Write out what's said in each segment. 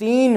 3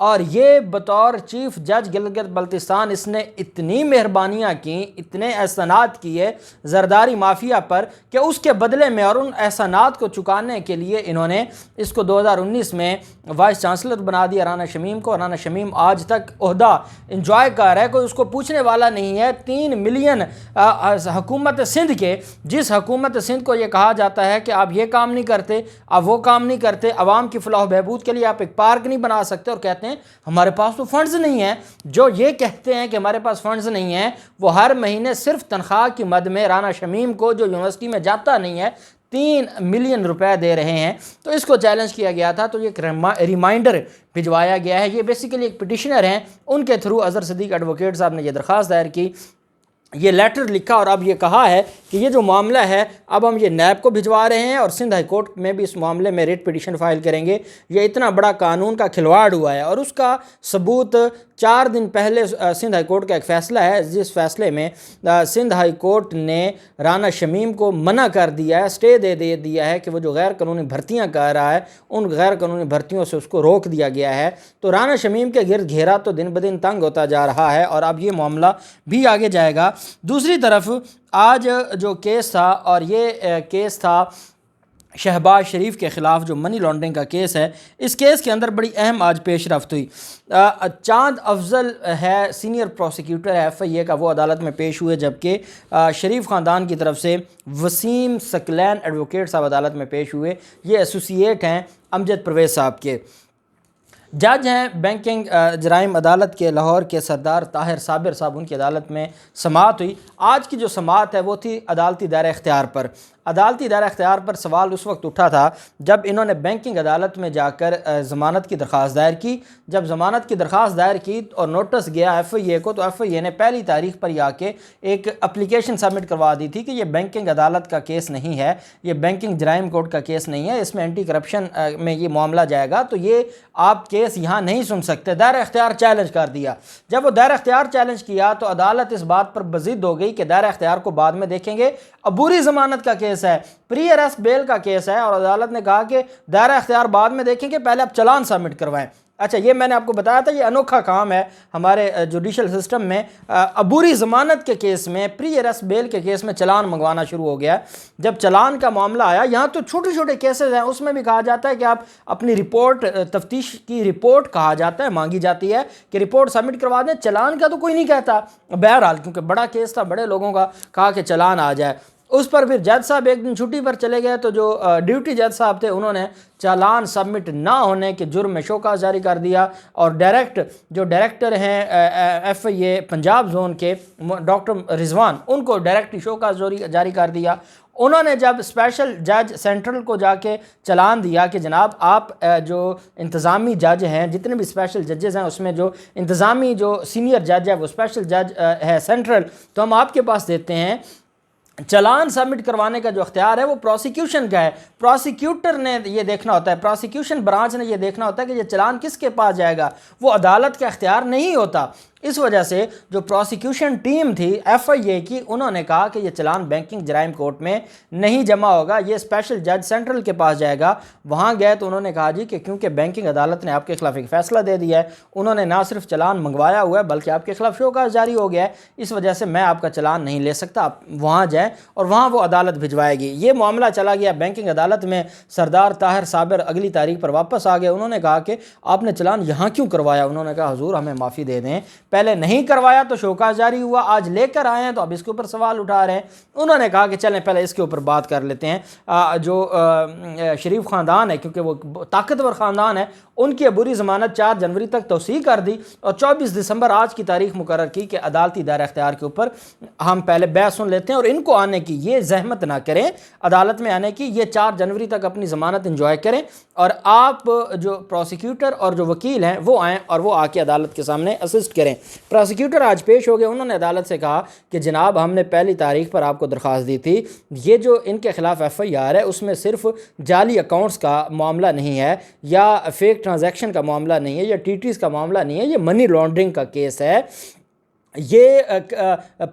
اور یہ بطور چیف جج گلگت بلتستان اس نے اتنی مہربانیاں کیں، اتنے احسانات کیے زرداری مافیا پر کہ اس کے بدلے میں اور ان احسانات کو چکانے کے لیے انہوں نے اس کو 2019 میں وائس چانسلر بنا دیا رانا شمیم کو۔ رانا شمیم آج تک عہدہ انجوائے کر رہا ہے، کوئی اس کو پوچھنے والا نہیں ہے۔ 3 ملین حکومت سندھ کے، جس حکومت سندھ کو یہ کہا جاتا ہے کہ آپ یہ کام نہیں کرتے، آپ وہ کام نہیں کرتے، عوام کی فلاح و بہبود کے لیے آپ ایک پارک نہیں بنا سکتے، اور کہتے ہیں ہمارے پاس تو فنڈز نہیں ہیں۔ جو یہ کہتے ہیں کہ ہمارے پاس فنڈز نہیں ہیں، وہ ہر مہینے صرف تنخواہ کی مد میں رانا شمیم کو، جو یونیورسٹی میں جاتا نہیں ہے، 3 ملین روپے دے رہے ہیں۔ تو اس کو چیلنج کیا گیا تھا، تو یہ ایک ریمائنڈر بھجوایا گیا ہے۔ یہ بیسیکلی ایک پٹیشنر ہیں، ان کے تھرو اظہر صدیق ایڈوکیٹ صاحب نے یہ درخواست دائر کی، یہ لیٹر لکھا، اور اب یہ کہا ہے کہ یہ جو معاملہ ہے اب ہم یہ نیب کو بھجوا رہے ہیں، اور سندھ ہائی کورٹ میں بھی اس معاملے میں ریٹ پٹیشن فائل کریں گے۔ یہ اتنا بڑا قانون کا کھلواڑ ہوا ہے، اور اس کا ثبوت 4 دن پہلے سندھ ہائی کورٹ کا ایک فیصلہ ہے، جس فیصلے میں سندھ ہائی کورٹ نے رانا شمیم کو منع کر دیا ہے، سٹے دے دیا ہے کہ وہ جو غیر قانونی بھرتیاں کر رہا ہے، ان غیر قانونی بھرتیوں سے اس کو روک دیا گیا ہے۔ تو رانا شمیم کے گرد گھیرا تو دن بدن تنگ ہوتا جا رہا ہے، اور اب یہ معاملہ بھی آگے جائے گا۔ دوسری طرف آج جو کیس تھا، اور یہ کیس تھا شہباز شریف کے خلاف، جو منی لانڈرنگ کا کیس ہے، اس کیس کے اندر بڑی اہم آج پیش رفت ہوئی۔ چاند افضل ہے، سینئر پروسیکیوٹر ہے FIA کا، وہ عدالت میں پیش ہوئے، جبکہ شریف خاندان کی طرف سے وسیم ثقلین ایڈوکیٹ صاحب عدالت میں پیش ہوئے۔ یہ ایسوسیٹ ہیں امجد پرویز صاحب کے۔ جج ہیں بینکنگ جرائم عدالت کے لاہور کے سردار طاہر صابر صاحب، ان کی عدالت میں سماعت ہوئی۔ آج کی جو سماعت ہے وہ تھی عدالتی دائرہ اختیار پر۔ عدالتی دائرہ اختیار پر سوال اس وقت اٹھا تھا جب انہوں نے بینکنگ عدالت میں جا کر ضمانت کی درخواست دائر کی۔ جب ضمانت کی درخواست دائر کی اور نوٹس گیا FIA کو، تو FIA نے پہلی تاریخ پر آ کے ایک اپلیکیشن سبمٹ کروا دی تھی کہ یہ بینکنگ عدالت کا کیس نہیں ہے، یہ بینکنگ جرائم کورٹ کا کیس نہیں ہے، اس میں اینٹی کرپشن میں یہ معاملہ جائے گا، تو یہ آپ کیس یہاں نہیں سن سکتے۔ دائرہ اختیار چیلنج کر دیا۔ جب وہ دائرہ اختیار چیلنج کیا تو عدالت اس بات پر بضد ہو گئی کہ دائرہ اختیار کو بعد میں دیکھیں گے، عبوری ضمانت کا کیس ہے، پری ارسٹ بیل کا کیس ہے، اور عدالت نے کہا کہ دائرہ اختیار بعد میں دیکھیں گے، پہلے آپ چلان سبمٹ کروائیں۔ اچھا، یہ میں نے آپ کو بتایا تھا، یہ انوکھا کام ہے ہمارے جوڈیشل سسٹم میں۔ عبوری ضمانت کے کیس میں، پری ارسٹ بیل کے کیس میں چلان منگوانا شروع ہو گیا۔ جب چلان کا معاملہ آیا، یہاں تو چھوٹے چھوٹے کیسز ہیں، اس میں بھی کہا جاتا ہے کہ آپ اپنی رپورٹ، تفتیش کی رپورٹ کہا جاتا ہے، مانگی جاتی ہے کہ رپورٹ سبمٹ کروا دیں۔ چلان کا تو کوئی نہیں کہتا، بہرحال کیونکہ بڑا کیس تھا، بڑے لوگوں کا، کہا کہ چلان آ جائے۔ اس پر پھر جج صاحب ایک دن چھٹی پر چلے گئے، تو جو ڈیوٹی جج صاحب تھے انہوں نے چالان سبمٹ نہ ہونے کے جرم میں شوکاز جاری کر دیا، اور جو ڈائریکٹر ہیں FIA پنجاب زون کے ڈاکٹر رضوان، ان کو ڈائریکٹری شوکاز جاری کر دیا۔ انہوں نے جب اسپیشل جج سینٹرل کو جا کے چلان دیا کہ جناب آپ جو انتظامی جج ہیں، جتنے بھی اسپیشل ججز ہیں، اس میں جو انتظامی جو سینئر جج ہے وہ اسپیشل جج ہے سینٹرل، تو ہم آپ کے پاس دیتے ہیں، چلان سبمٹ کروانے کا جو اختیار ہے وہ پروسیکیوشن کا ہے، پروسیکیوٹر نے یہ دیکھنا ہوتا ہے، پروسیکیوشن برانچ نے یہ دیکھنا ہوتا ہے کہ یہ چلان کس کے پاس جائے گا، وہ عدالت کا اختیار نہیں ہوتا۔ اس وجہ سے جو پروسیکیوشن ٹیم تھی FIA کی، انہوں نے کہا کہ یہ چلان بینکنگ جرائم کورٹ میں نہیں جمع ہوگا، یہ اسپیشل جج سینٹرل کے پاس جائے گا۔ وہاں گئے تو انہوں نے کہا جی کہ کیونکہ بینکنگ عدالت نے آپ کے خلاف ایک فیصلہ دے دیا ہے، انہوں نے نہ صرف چلان منگوایا ہوا ہے بلکہ آپ کے خلاف شوکاز جاری ہو گیا ہے، اس وجہ سے میں آپ کا چلان نہیں لے سکتا، آپ وہاں جائیں اور وہاں وہ عدالت بھجوائے گی۔ یہ معاملہ چلا گیا بینکنگ عدالت میں۔ سردار طاہر صابر اگلی تاریخ پر واپس آ گئے۔ انہوں نے کہا کہ آپ نے چلان یہاں کیوں کروایا؟ انہوں نے کہا حضور ہمیں معافی دے دیں، پہلے نہیں کروایا تو شوکاز جاری ہوا، آج لے کر آئے ہیں تو اب اس کے اوپر سوال اٹھا رہے ہیں۔ انہوں نے کہا کہ چلیں پہلے اس کے اوپر بات کر لیتے ہیں۔ جو شریف خاندان ہے، کیونکہ وہ طاقتور خاندان ہے، ان کی عبوری ضمانت 4 جنوری تک توسیع کر دی، اور 24 دسمبر آج کی تاریخ مقرر کی کہ عدالتی دائرہ اختیار کے اوپر ہم پہلے بحث سن لیتے ہیں، اور ان کو آنے کی یہ زحمت نہ کریں عدالت میں آنے کی، یہ 4 جنوری تک اپنی ضمانت انجوائے کریں، اور آپ جو پروسیکیوٹر اور جو وکیل ہیں وہ آئیں اور وہ آ کے عدالت کے سامنے اسسٹ کریں۔ پروسیکیوٹر آج پیش ہو گئے، انہوں نے عدالت سے کہا کہ جناب ہم نے پہلی تاریخ پر آپ کو درخواست دی تھی، یہ جو ان کے خلاف FIR ہے اس میں صرف جعلی اکاؤنٹس کا معاملہ نہیں ہے، یا فیک ٹرانزیکشن کا معاملہ نہیں ہے، یا TTs کا معاملہ نہیں ہے، یہ منی لانڈرنگ کا کیس ہے۔ یہ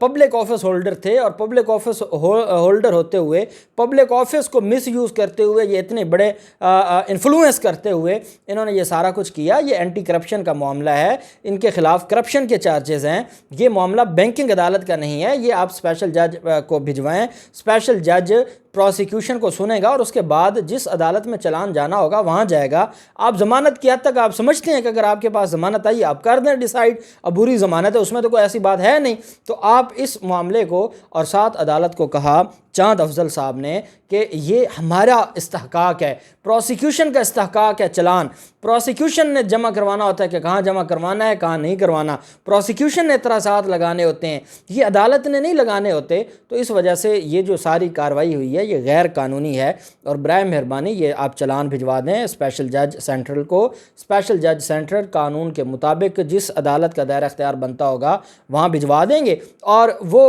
پبلک آفس ہولڈر تھے، اور پبلک آفس ہولڈر ہوتے ہوئے پبلک آفس کو مس یوز کرتے ہوئے، یہ اتنے بڑے انفلوئنس کرتے ہوئے انہوں نے یہ سارا کچھ کیا۔ یہ اینٹی کرپشن کا معاملہ ہے، ان کے خلاف کرپشن کے چارجز ہیں۔ یہ معاملہ بینکنگ عدالت کا نہیں ہے، یہ آپ اسپیشل جج کو بھجوائیں، اسپیشل جج پروسیکیوشن کو سنے گا اور اس کے بعد جس عدالت میں چلان جانا ہوگا وہاں جائے گا۔ آپ ضمانت کی حد تک آپ سمجھتے ہیں کہ اگر آپ کے پاس ضمانت آئی آپ کر دیں ڈیسائیڈ، عبوری ضمانت ہے، اس میں تو کوئی ایسی بات ہے نہیں، تو آپ اس معاملے کو، اور ساتھ عدالت کو کہا چاند افضل صاحب نے کہ یہ ہمارا استحقاق ہے، پروسیکیوشن کا استحقاق ہے چلان، پروسیکیوشن نے جمع کروانا ہوتا ہے کہ کہاں جمع کروانا ہے کہاں نہیں کروانا، پروسیکیوشن نے اعتراضات لگانے ہوتے ہیں، یہ عدالت نے نہیں لگانے ہوتے۔ تو اس وجہ سے یہ جو ساری کارروائی ہوئی ہے یہ غیر قانونی ہے، اور برائے مہربانی یہ آپ چلان بھجوا دیں اسپیشل جج سینٹرل کو۔ اسپیشل جج سینٹرل قانون کے مطابق جس عدالت کا دائرہ اختیار بنتا ہوگا وہاں بھجوا دیں گے، اور وہ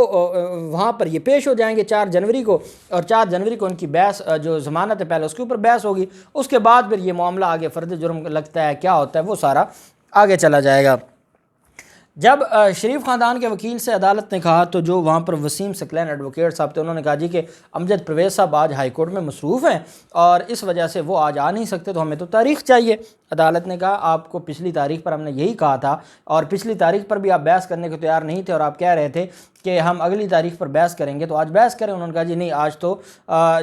وہاں پر یہ پیش ہو جائیں گے 4 جنوری کو، اور 4 جنوری کو ان کی بحث جو ضمانت ہے پہلے اس کے اوپر بحث ہوگی، اس کے بعد پھر یہ معاملہ آگے فرد جرم لگتا ہے کیا ہوتا ہے وہ سارا آگے چلا جائے گا۔ جب شریف خاندان کے وکیل سے عدالت نے کہا تو جو وہاں پر وسیم سکلین ایڈوکیٹ صاحب تھے، انہوں نے کہا جی کہ امجد پرویز صاحب آج ہائی کورٹ میں مصروف ہیں اور اس وجہ سے وہ آج آ نہیں سکتے، تو ہمیں تو تاریخ چاہیے۔ عدالت نے کہا آپ کو پچھلی تاریخ پر ہم نے یہی کہا تھا، اور پچھلی تاریخ پر بھی آپ بحث کرنے کو تیار نہیں تھے، اور آپ کہہ رہے تھے کہ ہم اگلی تاریخ پر بحث کریں گے، تو آج بحث کریں۔ انہوں نے کہا جی نہیں، آج تو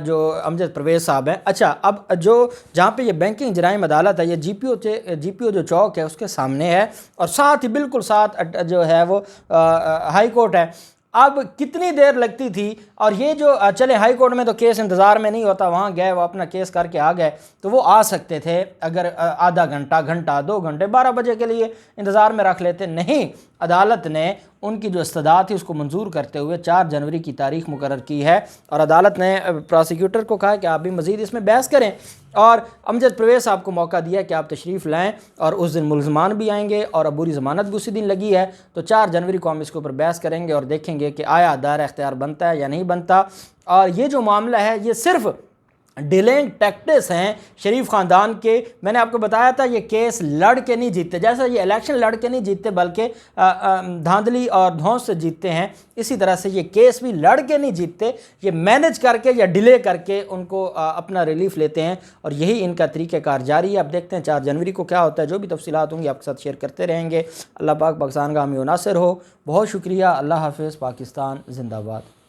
جو امجد پرویز صاحب ہیں۔ اچھا، اب جو جہاں پہ یہ بینکنگ جرائم عدالت ہے، یہ جی پی او جو چوک ہے اس کے سامنے ہے، اور ساتھ ہی بالکل ساتھ جو ہے وہ ہائی کورٹ ہے۔ اب کتنی دیر لگتی تھی، اور یہ جو چلے ہائی کورٹ میں تو کیس انتظار میں نہیں ہوتا، وہاں گئے وہ اپنا کیس کر کے آ گئے، تو وہ آ سکتے تھے اگر آدھا گھنٹہ 2 گھنٹے 12 بجے کے لیے انتظار میں رکھ لیتے۔ نہیں، عدالت نے ان کی جو استدعا تھی اس کو منظور کرتے ہوئے 4 جنوری کی تاریخ مقرر کی ہے، اور عدالت نے پراسیکیوٹر کو کہا کہ آپ بھی مزید اس میں بحث کریں، اور امجد پرویز صاحب کو موقع دیا کہ آپ تشریف لائیں، اور اس دن ملزمان بھی آئیں گے اور عبوری ضمانت بھی اسی دن لگی ہے، تو 4 جنوری کو ہم اس کے اوپر بحث کریں گے اور دیکھیں گے کہ آیا دائرہ اختیار بنتا ہے یا نہیں بنتا۔ اور یہ جو معاملہ ہے یہ صرف ڈیلنگ ٹیکٹس ہیں شریف خاندان کے۔ میں نے آپ کو بتایا تھا یہ کیس لڑ کے نہیں جیتتے، جیسا یہ الیکشن لڑ کے نہیں جیتتے بلکہ دھاندلی اور دھونس سے جیتتے ہیں، اسی طرح سے یہ کیس بھی لڑ کے نہیں جیتتے، یہ مینج کر کے یا ڈیلے کر کے ان کو اپنا ریلیف لیتے ہیں، اور یہی ان کا طریقہ کار جاری ہے۔ اب دیکھتے ہیں 4 جنوری کو کیا ہوتا ہے، جو بھی تفصیلات ہوں گی آپ کے ساتھ شیئر کرتے رہیں گے۔ اللہ پاک پاکستان کا حامی و ناصر ہو۔ بہت شکریہ، اللہ حافظ، پاکستان زندہ باد۔